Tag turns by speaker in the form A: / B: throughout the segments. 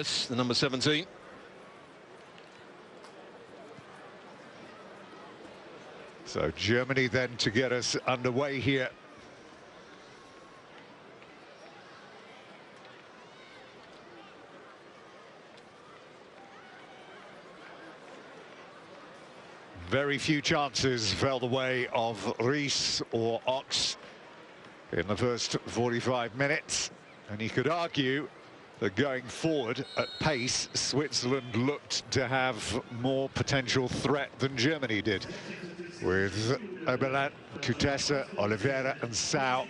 A: The number 17.
B: So Germany then to get us underway here. Very few chances fell the way of Rees or Ox in the first 45 minutes. And you could argue that going forward at pace, Switzerland looked to have more potential threat than Germany did, with Oberland, Kutesa, Oliveira and Sau.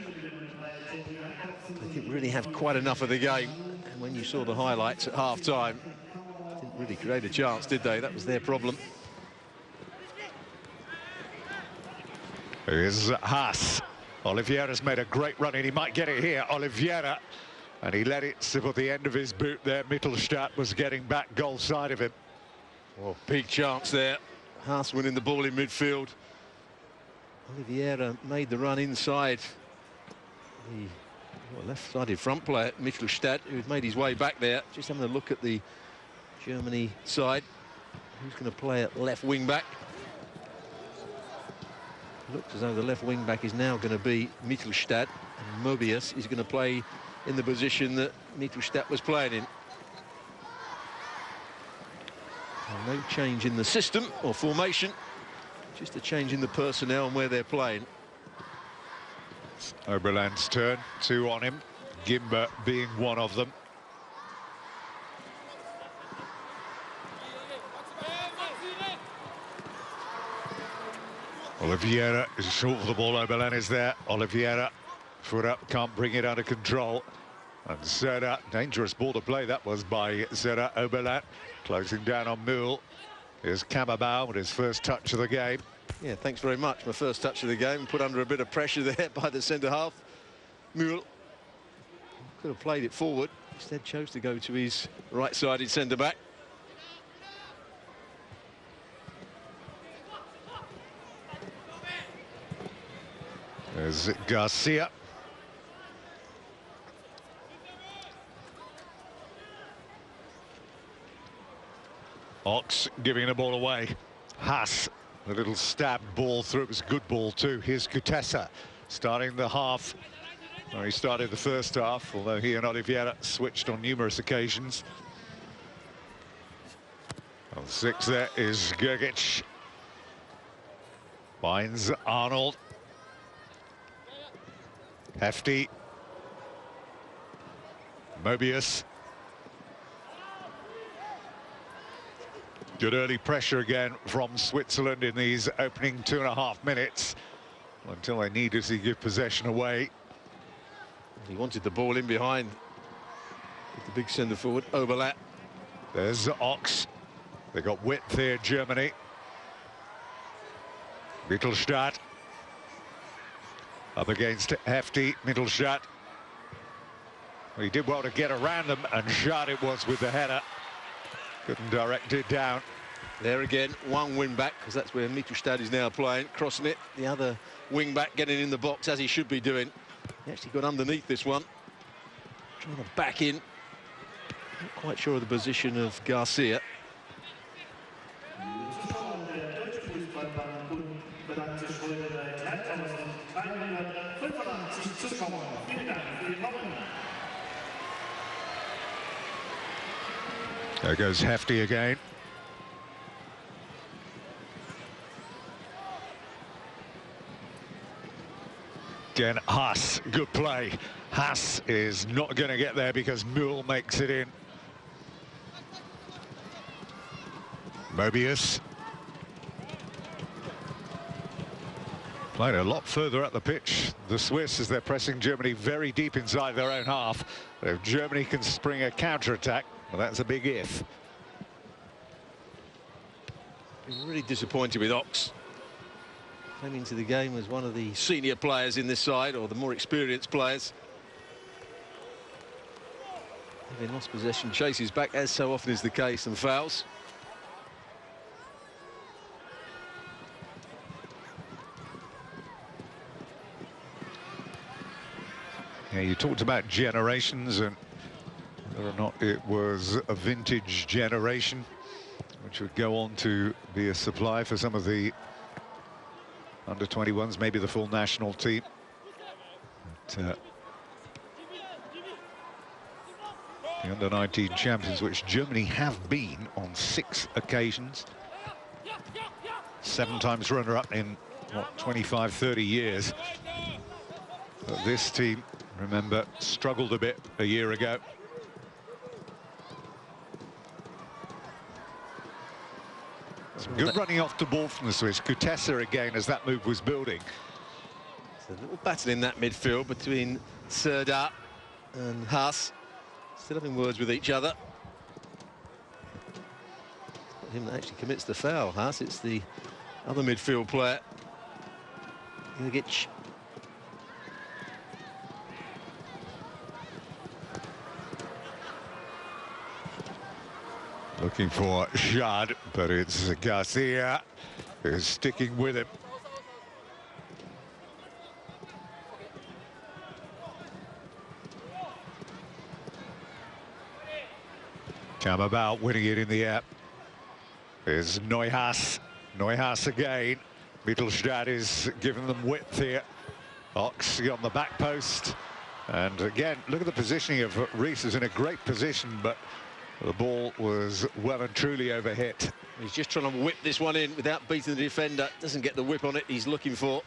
A: They didn't really have quite enough of the game. And when you saw the highlights at half-time, didn't really create a chance, did they? That was their problem.
B: Here's Haas. Oliveira's made a great run and he might get it here. Oliveira. And he let it slip at the end of his boot there. Mittelstadt was getting back goal side of him.
A: Well, big chance there. Haas winning the ball in midfield. Oliveira made the run inside. The left-sided front player, Mittelstadt, who'd made his way back there. Just having a look at the Germany side. Who's going to play at left wing-back? Looks as though the left wing-back is now going to be Mittelstadt. And Mobius is going to play in the position that Mittelstadt was playing in. So no change in the system or formation, just a change in the personnel and where they're playing.
B: It's Oberland's turn, 2 on him, Gimber being one of them. Oliveira is short for the ball, Oberland is there. Oliveira, foot up, can't bring it under control. And Serra, dangerous ball to play that was by Serra. Oberland closing down on Mühl. Here's Kammerbau with his first touch of the game.
A: Yeah, thanks very much. My first touch of the game, put under a bit of pressure there by the centre-half. Mühl could have played it forward, instead chose to go to his right-sided centre-back.
B: There's Garcia. Ox giving the ball away. Haas, a little stab ball through. It was a good ball too. Here's Kutesa starting the half. Well, he started the first half, although he and Oliveira switched on numerous occasions. On 6 there is Gergic. Finds Arnold. Hefty. Mobius. Good early pressure again from Switzerland in these opening 2.5 minutes until they needed to give possession away.
A: He wanted the ball in behind with the big centre forward, Oberland.
B: There's Ox. They got width here, Germany. Mittelstadt. Up against Hefty, Mittelstadt. Well, he did well to get around them, and Schad it was with the header. Couldn't direct it down.
A: There again, one wing back, because that's where Mittelstadt is now playing, crossing it. The other wing back getting in the box, as he should be doing. He actually got underneath this one. Trying to back in. Not quite sure of the position of Garcia.
B: There goes Hefty again. Again, Haas, good play. Haas is not going to get there because Mühl makes it in. Mobius. Playing a lot further up the pitch, the Swiss, as they're pressing Germany very deep inside their own half. If Germany can spring a counter-attack, well, that's a big if.
A: Been really disappointed with Ox. Came into the game as one of the senior players in this side, or the more experienced players. Having lost possession, chases back, as so often is the case, and fouls.
B: Yeah, you talked about generations, and whether or not it was a vintage generation, which would go on to be a supply for some of the under-21s, maybe the full national team. But, the under-19 champions, which Germany have been on 6 occasions. 7 times runner-up in, what, 25, 30 years. But this team, remember, struggled a bit a year ago. Some good running off the ball from the Swiss. Kutesa again as that move was building.
A: There's a little battle in that midfield between Serda and Haas. Still having words with each other. It's not him that actually commits the foul, Haas. It's the other midfield player, Jurgic.
B: Looking for Shad, but it's Garcia who's sticking with him. Kamabau winning it in the air. Is Neuhaus. Neuhaus again. Mittelstadt is giving them width here. Ox on the back post. And again, look at the positioning of Rees. Is in a great position, but the ball was well and truly overhit.
A: He's just trying to whip this one in without beating the defender. Doesn't get the whip on it he's looking for.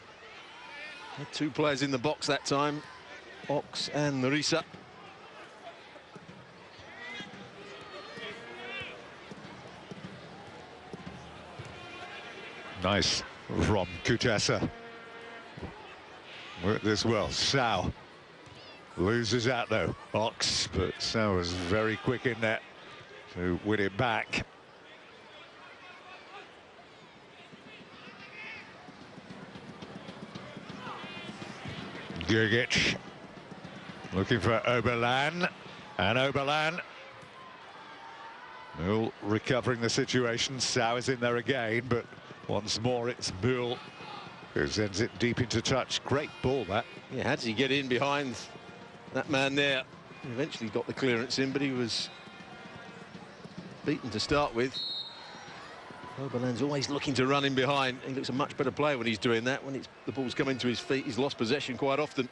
A: Had 2 players in the box that time, Ox and Risa.
B: Nice from Kutesa. Worked this well. Sau loses out though. Ox, but Sau was very quick in there to win it back. Jurgic looking for Oberlan, and Oberlan Mühl recovering the situation. Sau is in there again, but once more it's Mühl who sends it deep into touch. Great ball that.
A: Yeah, how does he get in behind that man there? He eventually got the clearance in, but he was beaten to start with. Oberlan's always looking to run in behind. He looks a much better player when he's doing that. When the ball's coming to his feet, he's lost possession quite often.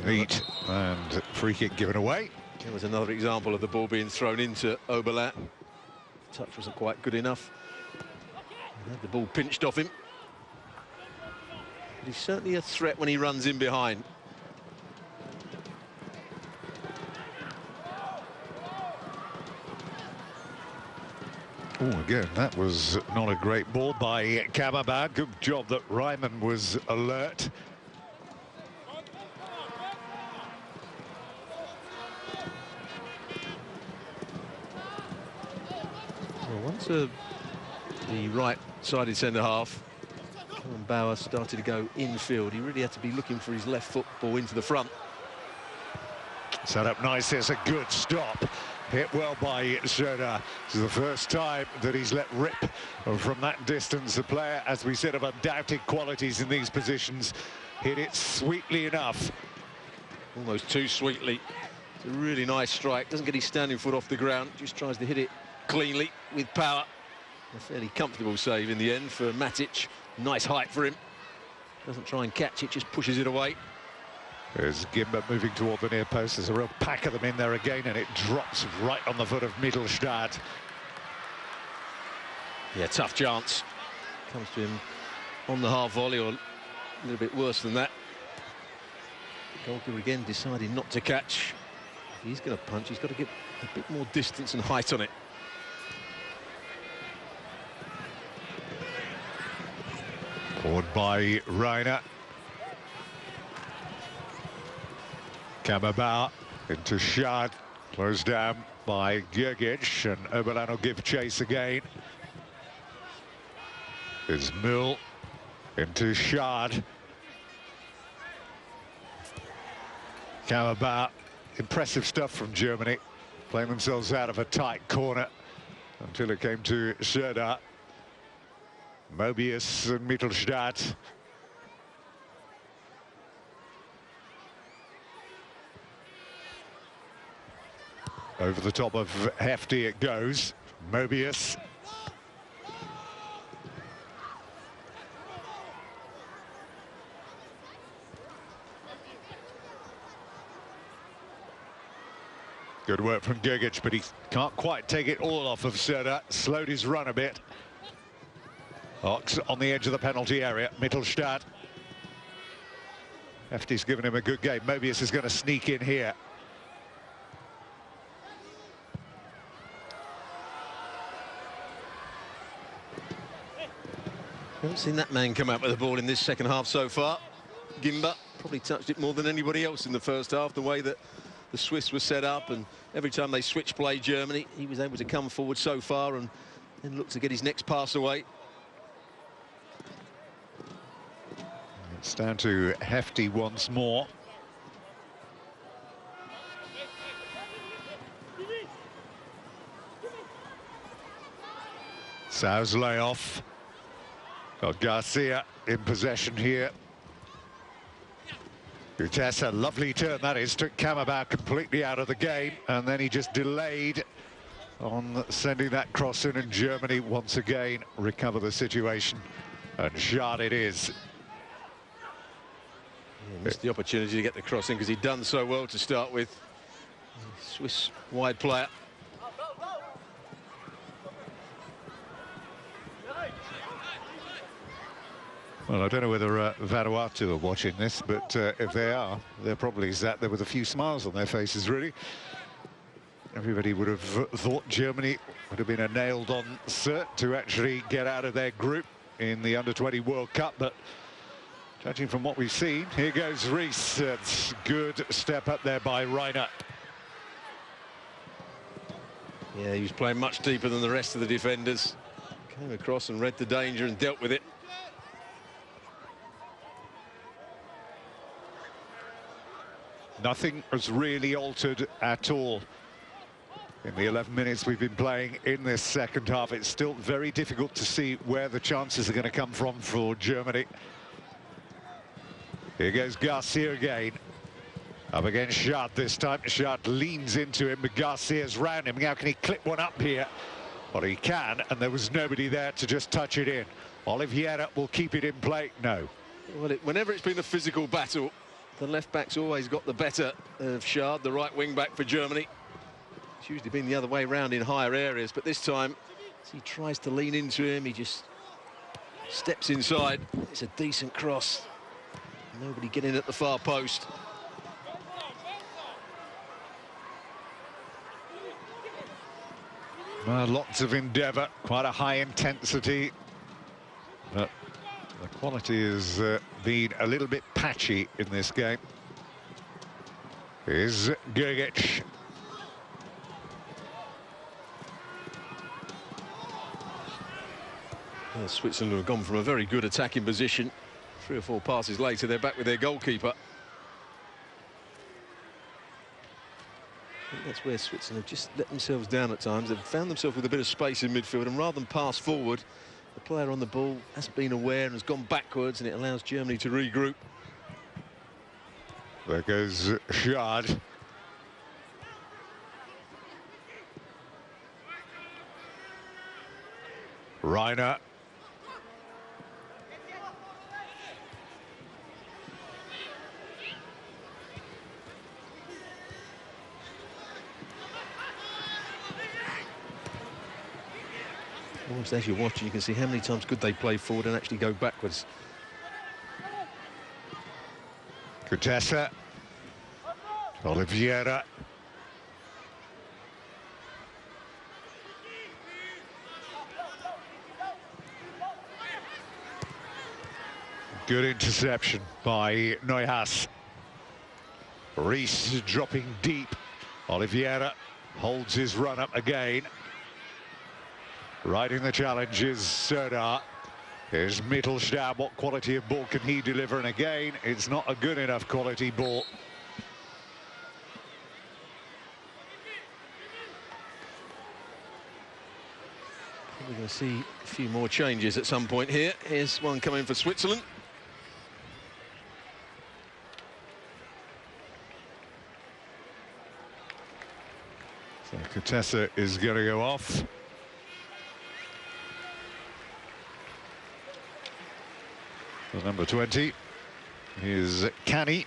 B: Neat, and free kick given away.
A: There was another example of the ball being thrown into Oberlan. Touch wasn't quite good enough. He had the ball pinched off him. But he's certainly a threat when he runs in behind.
B: Oh, again, that was not a great ball by Kamabau. Good job that Ryman was alert.
A: Well, once the right-sided centre-half, Bauer started to go infield, he really had to be looking for his left foot ball into the front.
B: Set up nice, there's a good stop. Hit well by Söder. This is the first time that he's let rip from that distance. The player, as we said, of undoubted qualities in these positions, hit it sweetly enough.
A: Almost too sweetly. It's a really nice strike. Doesn't get his standing foot off the ground, just tries to hit it cleanly with power. A fairly comfortable save in the end for Matic. Nice height for him. Doesn't try and catch it, just pushes it away.
B: There's Gimba moving toward the near post. There's a real pack of them in there again, and it drops right on the foot of Mittelstadt.
A: Yeah, tough chance. Comes to him on the half volley, or a little bit worse than that. Goalkeeper again deciding not to catch. If he's going to punch, he's got to get a bit more distance and height on it.
B: Forward by Reiner. Kamabau into Schad, closed down by Jurgic, and Oberlan will give chase again. Is Mühl into Schad. Kamabau, impressive stuff from Germany, playing themselves out of a tight corner until it came to Söder. Mobius and Mittelstadt. Over the top of Hefty it goes. Mobius. Good work from Gergic, but he can't quite take it all off of Serda. Slowed his run a bit. Ox on the edge of the penalty area. Mittelstadt. Hefty's given him a good game. Mobius is going to sneak in here.
A: Haven't seen that man come out with the ball in this second half so far. Gimba probably touched it more than anybody else in the first half, the way that the Swiss were set up, and every time they switch play Germany, he was able to come forward so far and then look to get his next pass away.
B: It's down to Hefty once more. Sau's layoff. Got Garcia in possession here. u20s, a lovely turn that is, took Kammerbauer completely out of the game, and then he just delayed on sending that cross in, and Germany once again recover the situation, and shot it is.
A: Yeah, missed the opportunity to get the cross in because he'd done so well to start with. Swiss wide player.
B: Well, I don't know whether Vanuatu are watching this, but if they are, they're probably sat there with a few smiles on their faces, really. Everybody would have thought Germany would have been a nailed-on cert to actually get out of their group in the Under-20 World Cup, but judging from what we've seen, here goes Rees. It's good step up there by Reiner.
A: Yeah, he was playing much deeper than the rest of the defenders. Came across and read the danger and dealt with it.
B: Nothing has really altered at all in the 11 minutes we've been playing in this second half. It's still very difficult to see where the chances are going to come from for Germany. Here goes Garcia again. Up against Schad this time. Schad leans into him, but Garcia's round him. Now can he clip one up here? Well, he can, and there was nobody there to just touch it in. Oliveira will keep it in play. No.
A: Well, whenever it's been a physical battle, the left-back's always got the better of Schad, the right wing-back for Germany. It's usually been the other way round in higher areas, but this time, as he tries to lean into him, he just steps inside. It's a decent cross. Nobody getting at the far post.
B: Well, lots of endeavour, quite a high intensity. But the quality has been a little bit patchy in this game. Here's Gergic.
A: Well, Switzerland have gone from a very good attacking position. 3 or 4 passes later, they're back with their goalkeeper. I think that's where Switzerland have just let themselves down at times. They've found themselves with a bit of space in midfield, and rather than pass forward, the player on the ball has been aware and has gone backwards, and it allows Germany to regroup.
B: There goes Schad. Reiner.
A: Almost as you're watching, you can see how many times could they play forward and actually go backwards.
B: Kutesa. Oliveira. Good interception by Neuhaus. Rees dropping deep. Oliveira holds his run up again. Riding the challenge is Serdar. Here's Mittelstadt. What quality of ball can he deliver? And again, it's not a good enough quality ball.
A: We're going to see a few more changes at some point here. Here's one coming for Switzerland.
B: So Contessa is going to go off. The number 20 is Canny.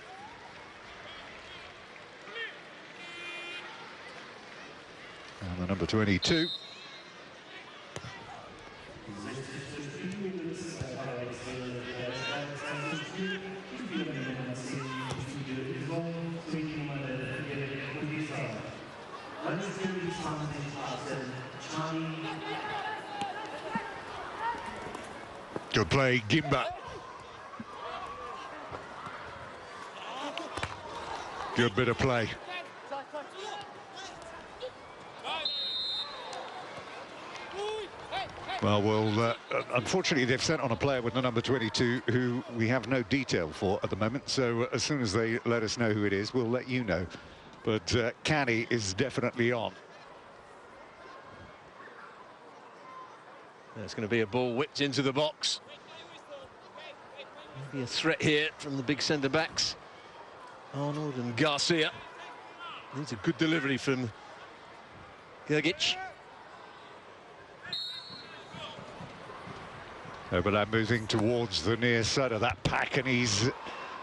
B: And the number 22. Good play, Gimba. Good bit of play. Well, unfortunately, they've sent on a player with the number 22 who we have no detail for at the moment. So as soon as they let us know who it is, we'll let you know. But Canny is definitely on.
A: There's going to be a ball whipped into the box. Maybe a threat here from the big centre-backs. Arnold and Garcia. Needs a good delivery from Gergic.
B: But moving towards the near side of that pack, and he's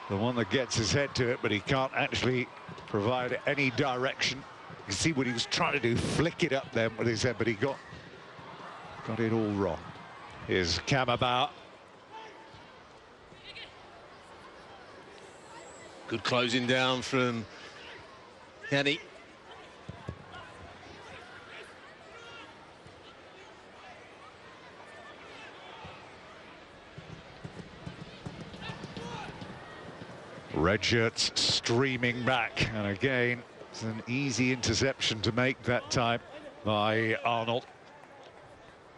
B: the one that gets his head to it, but he can't actually provide any direction. You can see what he was trying to do, flick it up there with his head, but he got it all wrong. Here's Kamabau.
A: Good closing down from Kenny.
B: Red shirts streaming back, and again it's an easy interception to make that time by Arnold.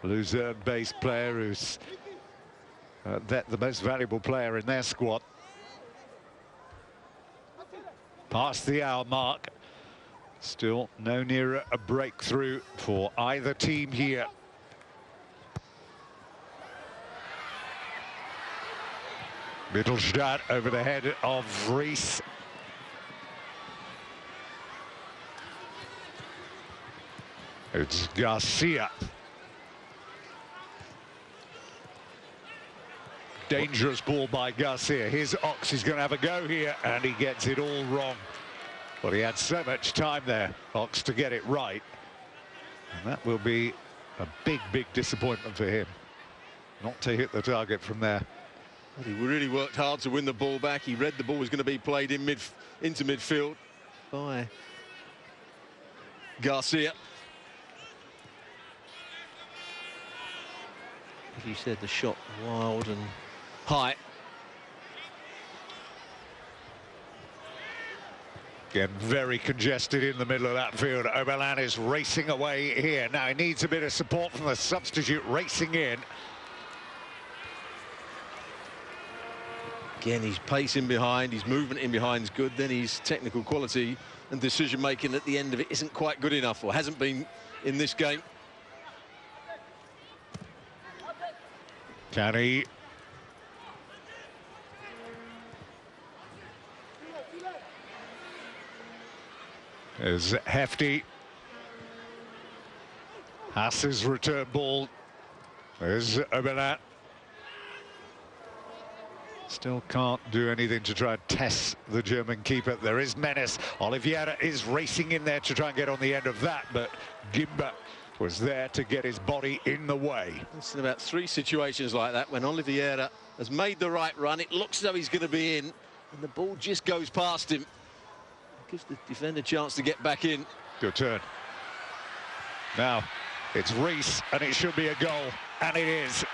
B: Luzerne based player who's the most valuable player in their squad. Past the hour mark, still no nearer a breakthrough for either team here. Mittelstadt over the head of Rees. It's Garcia. Dangerous ball by Garcia. Here's Ox, he's going to have a go here, and he gets it all wrong. Well, he had so much time there, Ox, to get it right. And that will be a big, big disappointment for him. Not to hit the target from there.
A: He really worked hard to win the ball back. He read the ball was going to be played into midfield by Garcia. As you said, the shot wild and high.
B: Again, very congested in the middle of that field. Oberlin is racing away here. Now he needs a bit of support from the substitute racing in.
A: Again, his pace in behind, his movement in behind is good. Then his technical quality and decision-making at the end of it isn't quite good enough, or hasn't been in this game.
B: Canny. There's Hefty. Haas's return ball. There's Oberlin. Still can't do anything to try and test the German keeper. There is menace. Oliveira is racing in there to try and get on the end of that, but Gimba was there to get his body in the way.
A: It's in about 3 situations like that when Oliveira has made the right run. It looks as though he's going to be in, and the ball just goes past him. Gives the defender a chance to get back in.
B: Good turn. Now it's Rees, and it should be a goal, and it is.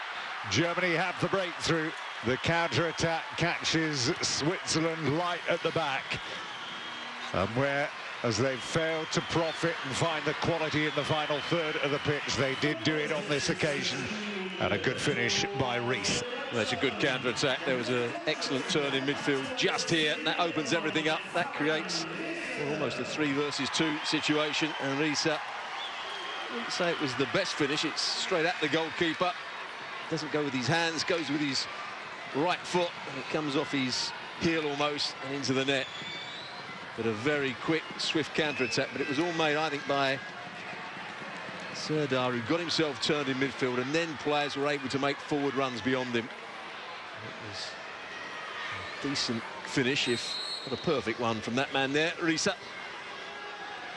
B: Germany have the breakthrough. The counter-attack catches Switzerland light at the back. And where, as they've failed to profit and find the quality in the final third of the pitch, they did do it on this occasion. And a good finish by Rees.
A: That's a good counter-attack. There was an excellent turn in midfield just here, and that opens everything up. That creates almost a 3 versus 2 situation, and Rees I wouldn't say it was the best finish. It's straight at the goalkeeper. Doesn't go with his hands, goes with his right foot, and it comes off his heel almost and into the net. But a very quick, swift counter-attack. But it was all made, I think, by Serdar, who got himself turned in midfield, and then players were able to make forward runs beyond him. It was a decent finish, if not a perfect one, from that man there, Risa.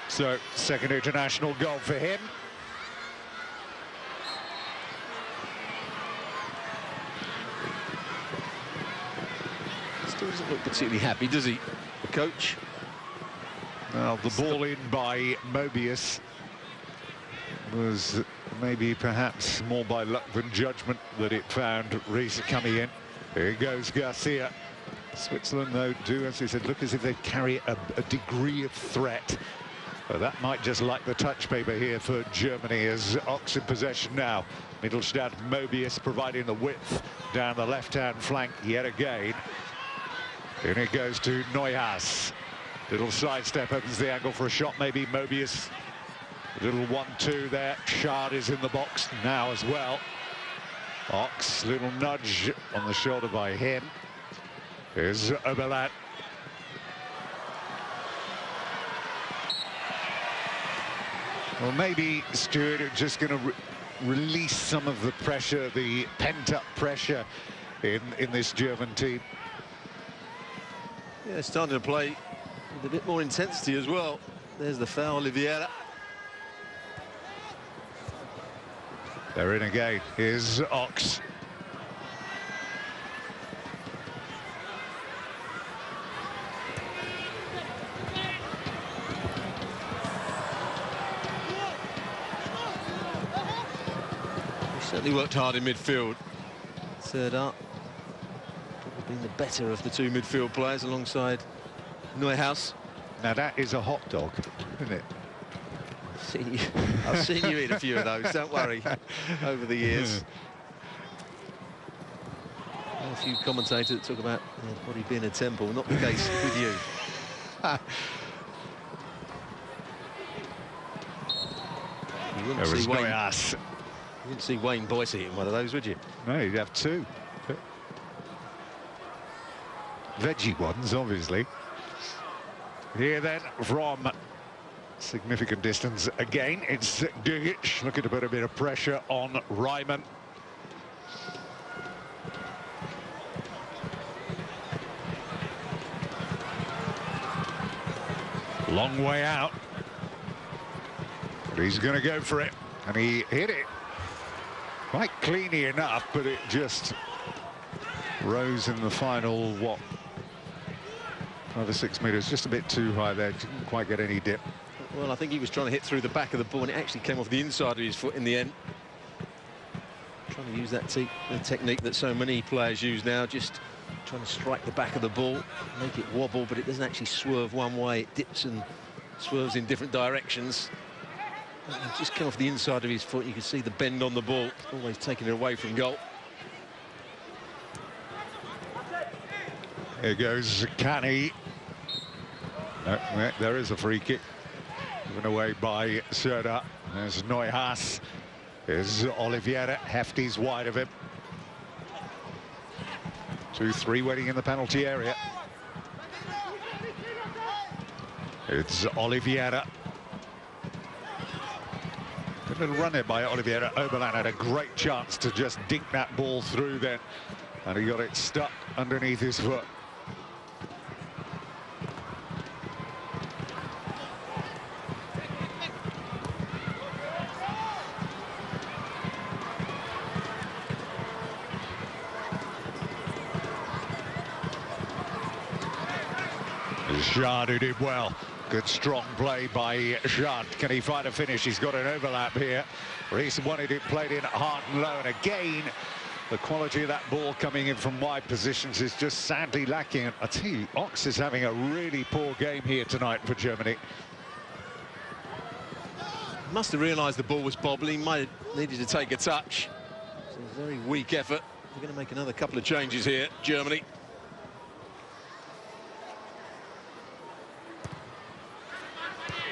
B: So, second international goal for him.
A: Still doesn't look particularly happy, does he, the coach?
B: Well, the ball in by Mobius was maybe perhaps more by luck than judgment that it found Reese coming in. Here goes Garcia. Switzerland, though, do, as he said, look as if they carry a degree of threat. But that might just like the touch paper here for Germany, as Ox in possession now. Mittelstadt, Mobius providing the width down the left-hand flank yet again. And it goes to Neuhaus. Little sidestep opens the angle for a shot, maybe Mobius. Little 1-2 there. Schad is in the box now as well. Ox, little nudge on the shoulder by him. Here's Oberland. Well, maybe Stewart just going to release some of the pressure, the pent-up pressure in this German team.
A: Yeah, it's starting to play with a bit more intensity as well. There's the foul, Oliveira.
B: They're in again. Here's Ox.
A: He certainly worked hard in midfield. Serdar probably been the better of the two midfield players alongside Neuhaus.
B: Now that is a hot dog, isn't it?
A: I've seen you eat a few of those, don't worry, over the years. A few commentators talk about body being a temple, not the case with you. You wouldn't see Wayne Boyce eating one of those, would you?
B: No, you'd have two. Veggie ones, obviously. Here then, from significant distance again, it's Dugic looking to put a bit of pressure on Ryman. Long way out. But he's going to go for it. And he hit it quite cleanly enough, but it just rose in the final, what, 5 or 6 meters, just a bit too high there. Didn't quite get any dip.
A: Well, I think he was trying to hit through the back of the ball, and it actually came off the inside of his foot in the end. Trying to use that the technique that so many players use now, just trying to strike the back of the ball, make it wobble, but it doesn't actually swerve one way. It dips and swerves in different directions. And it just came off the inside of his foot. You can see the bend on the ball, always taking it away from goal.
B: Here goes Canny. No, there is a free kick. Given away by Serdar. There's Neuhaus. There's Oliveira. Hefty's wide of him. 2-3 waiting in the penalty area. It's Oliveira. Good little run here by Oliveira. Oberland had a great chance to just dink that ball through then, and he got it stuck underneath his foot. Schad, who did well. Good strong play by Schad. Can he find a finish? He's got an overlap here. Reese wanted it played in hard and low, and again the quality of that ball coming in from wide positions is just sadly lacking. And I tell you, Ox is having a really poor game here tonight for Germany.
A: Must have realised the ball was bobbling, might have needed to take a touch. It's a very weak effort. They're going to make another couple of changes here, Germany.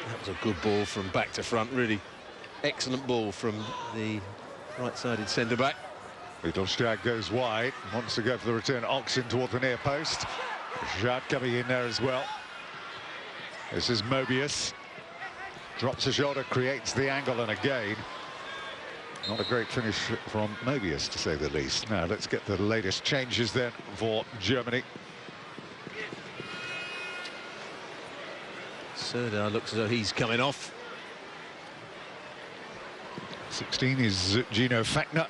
A: That was a good ball from back to front, really Excellent ball from the right-sided centre-back.
B: Mittelstadt goes wide, wants to go for the return. Oxen toward the near post. Jad coming in there as well. This is Mobius. Drops a shoulder, creates the angle, and again, not a great finish from Mobius, to say the least. Now, let's get the latest changes then for Germany.
A: Serdar looks as though he's coming off.
B: 16 is Gino Fechner.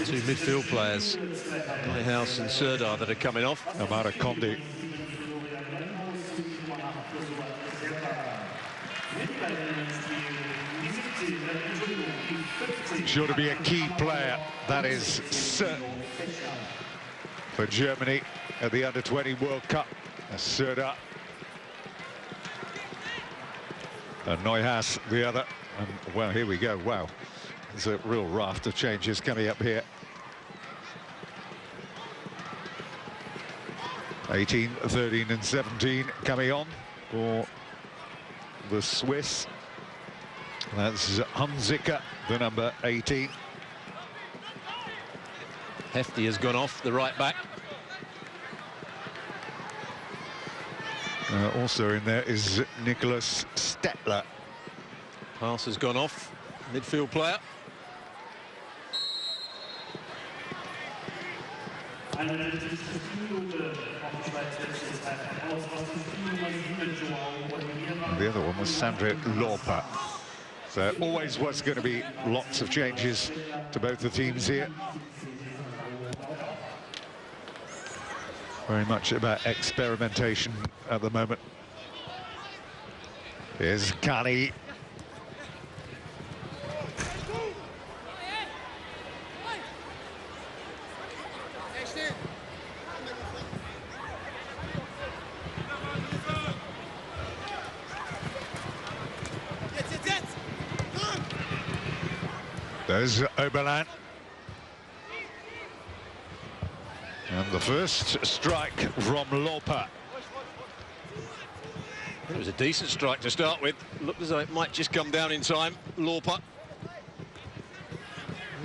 A: Two midfield players, Neuhaus and Serdar, that are coming off.
B: Amara Conde. Sure to be a key player, that is certain, for Germany at the Under-20 World Cup. Serdar. And Neuhaus, the other. And, well, here we go. Wow. There's a real raft of changes coming up here. 18, 13 and 17 coming on for the Swiss. That's Hunziker, the number 18.
A: Hefty has gone off, the right back.
B: Also in there is Nicholas Stettler.
A: Pass has gone off, midfield player.
B: The other one was Sandra Lorpa. So always was going to be lots of changes to both the teams here. Very much about experimentation at the moment. Here's Kani. There's Oberlin. And the first strike from Lorpa.
A: It was a decent strike to start with. Looked as though it might just come down in time. Lorpa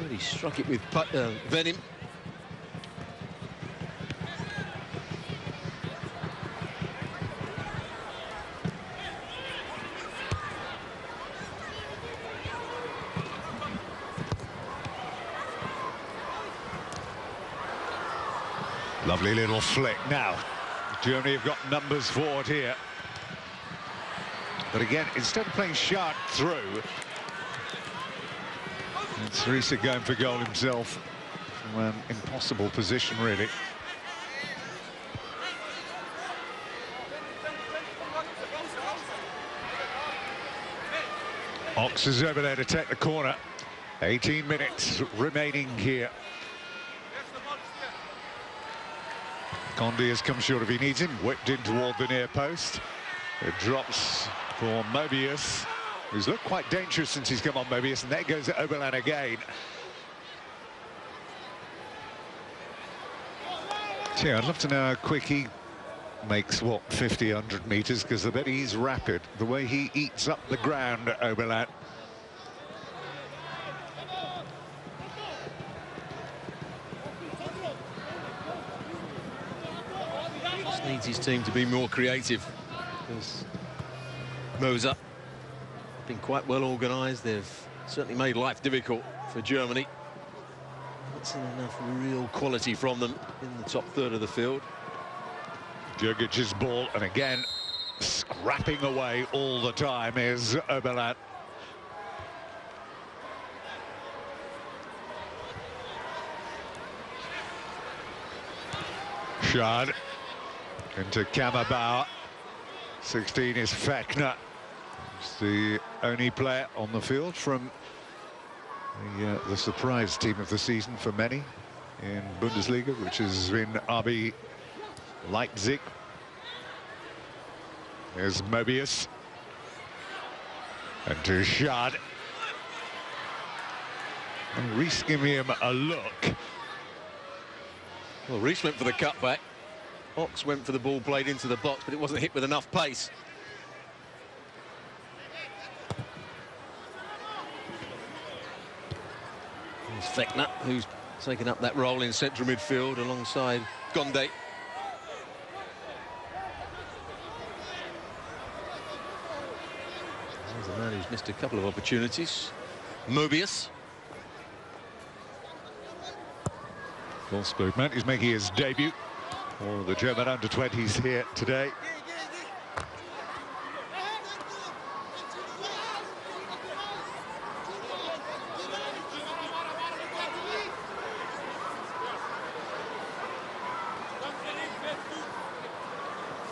A: really struck it with venom.
B: Lovely little flick. Now, Germany have got numbers forward here. But again, instead of playing Schad through, it's Riese going for goal himself from an impossible position, really. Ox is over there to take the corner. 18 minutes remaining here. Conde has come short if he needs him, whipped in toward the near post. It drops for Mobius, who's looked quite dangerous since he's come on, Mobius, and there goes Oberlin again. Yeah, I'd love to know how quick he makes, what, 50, 100 metres, because I bet he's rapid, the way he eats up the ground, Oberlin.
A: Needs his team to be more creative, because Moser been quite well organised. They've certainly made life difficult for Germany. Not seen enough real quality from them in the top third of the field.
B: Jurgic's ball, and again scrapping away all the time is Oberlin. Schad into Kammerbauer. 16 is Fechner. He's the only player on the field from the surprise team of the season for many in Bundesliga, which has been RB Leipzig. There's Mobius. And to Schad. And Riese giving him a look.
A: Well, Riese went for the cutback. Ox went for the ball played into the box, but it wasn't hit with enough pace. Fechner, who's taken up that role in central midfield alongside Gonde. There's a man who's missed a couple of opportunities. Mobius.
B: Wolfsburg is making his debut for the German under-20s here today.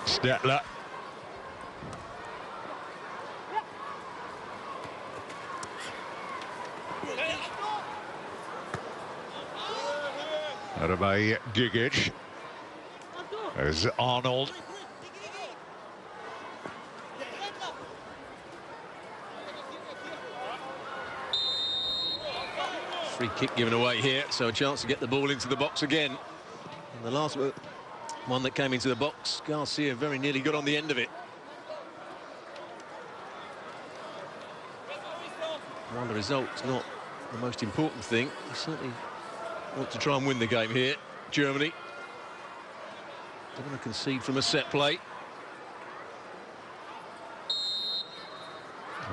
B: Stetler. Out of by Gigic. There's Arnold.
A: Free kick given away here, so a chance to get the ball into the box again. And the last one that came into the box, Garcia very nearly got on the end of it. While the result's not the most important thing, you certainly want to try and win the game here. Germany don't want to concede from a set play.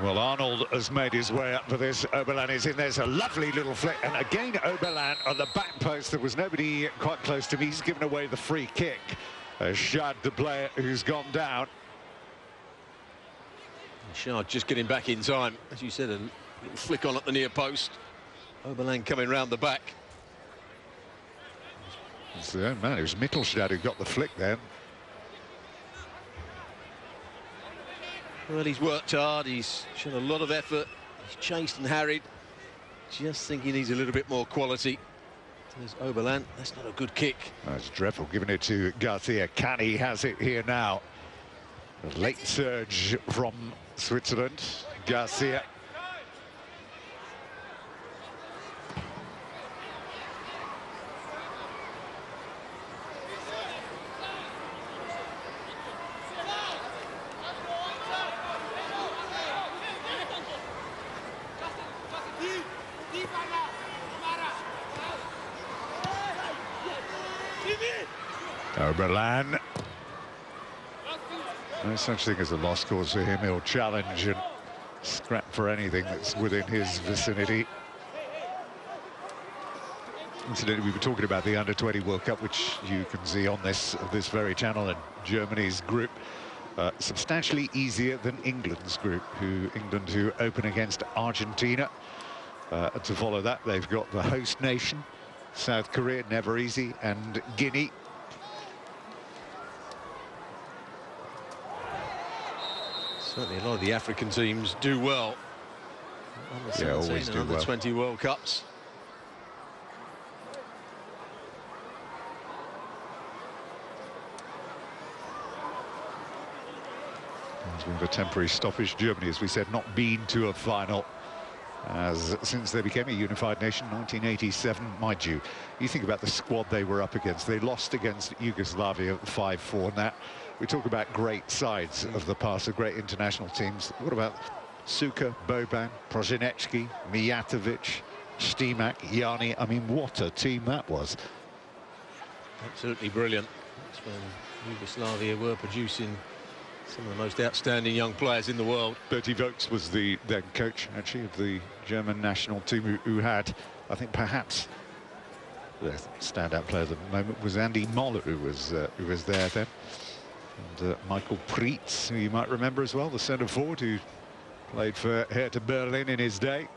B: Well, Arnold has made his way up for this. Oberlin is in. There's a lovely little flick. And again, Oberlin on the back post. There was nobody quite close to him. He's given away the free kick. Shad, the player who's gone down.
A: Shad just getting back in time. As you said, a little flick on at the near post. Oberlin coming round the back.
B: It's the own man. It was Mittelstadt who got the flick then.
A: Well, he's worked hard, he's shown a lot of effort, he's chased and harried. Just think he needs a little bit more quality. There's Oberlin, that's not a good kick.
B: That's dreadful, giving it to Garcia. Canny has it here now. A late surge from Switzerland. Garcia. Oberlin. No such thing as a lost cause for him. He'll challenge and scrap for anything that's within his vicinity. Incidentally, we were talking about the Under-20 World Cup, which you can see on this very channel, and Germany's group substantially easier than England's group, England who open against Argentina. To follow that, they've got the host nation, South Korea, never easy, and Guinea.
A: Certainly a lot of the African teams do well.
B: Yeah, always do well.
A: Under-20 World Cups.
B: There's been a temporary stoppage. Germany, as we said, not been to a final since they became a unified nation, 1987. Mind you, you think about the squad they were up against. They lost against Yugoslavia 5-4. Now, we talk about great sides of the past, of great international teams. What about Suka, Boban, Prozinecki, Mijatovic, Stimac, Jani? I mean, what a team that was.
A: Absolutely brilliant. That's when Yugoslavia were producing some of the most outstanding young players in the world.
B: Bertie Vogts was the then coach, actually, of the German national team, who had, I think, perhaps the standout player at the moment was Andy Moller, who was there then. And Michael Preetz, who you might remember as well, the centre forward who played for Hertha Berlin in his day.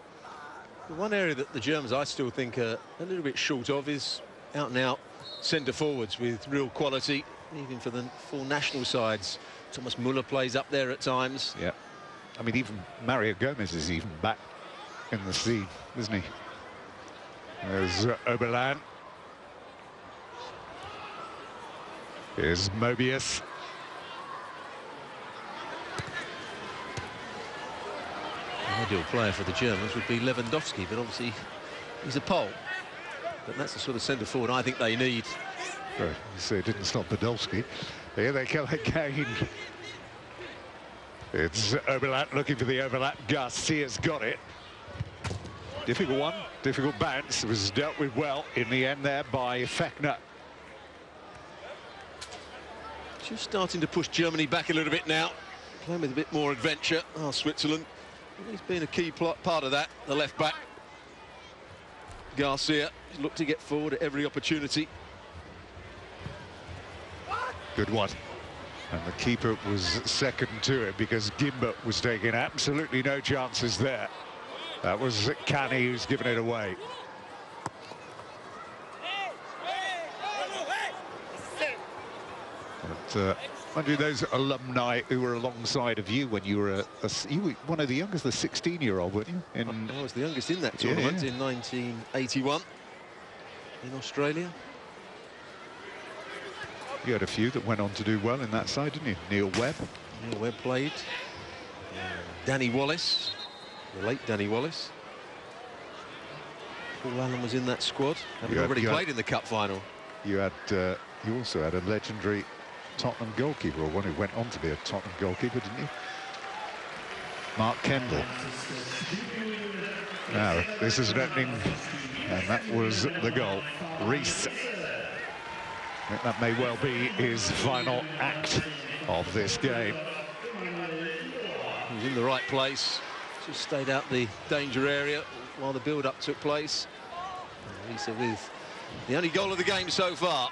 A: The one area that the Germans, I still think, are a little bit short of is out-and-out centre forwards with real quality, even for the full national sides. Thomas Müller plays up there at times.
B: Yeah, I mean, even Mario Gomez is even back in the scene, isn't he? There's Oberlin. Here's Mobius.
A: The ideal player for the Germans would be Lewandowski, but obviously he's a Pole. But that's the sort of centre forward I think they need.
B: Well, you say it didn't stop Podolski. Here they come again. It's Oberlin looking for the overlap. Garcia's got it. Difficult one, difficult bounce. It was dealt with well in the end there by Fechner.
A: Just starting to push Germany back a little bit now, playing with a bit more adventure. Oh, Switzerland, he's been a key part of that. The left back, Garcia, looked to get forward at every opportunity.
B: Good one. And the keeper was second to it because Gimba was taking absolutely no chances there. That was Canny who's given it away. But mind you, those alumni who were alongside of you when you were you were one of the youngest, the 16-year-old, weren't you?
A: I was the youngest in that tournament in 1981 in Australia.
B: You had a few that went on to do well in that side, didn't you? Neil Webb.
A: Neil Webb played. Danny Wallace, the late Danny Wallace. Paul Allen was in that squad. Having already played in the cup final.
B: You also had a legendary Tottenham goalkeeper, or one who went on to be a Tottenham goalkeeper, didn't you? Mark Kendall. Now, this is an opening, and that was the goal. Rees. I think that may well be his final act of this game.
A: He was in the right place, just stayed out the danger area while the build-up took place. Rees with the only goal of the game so far.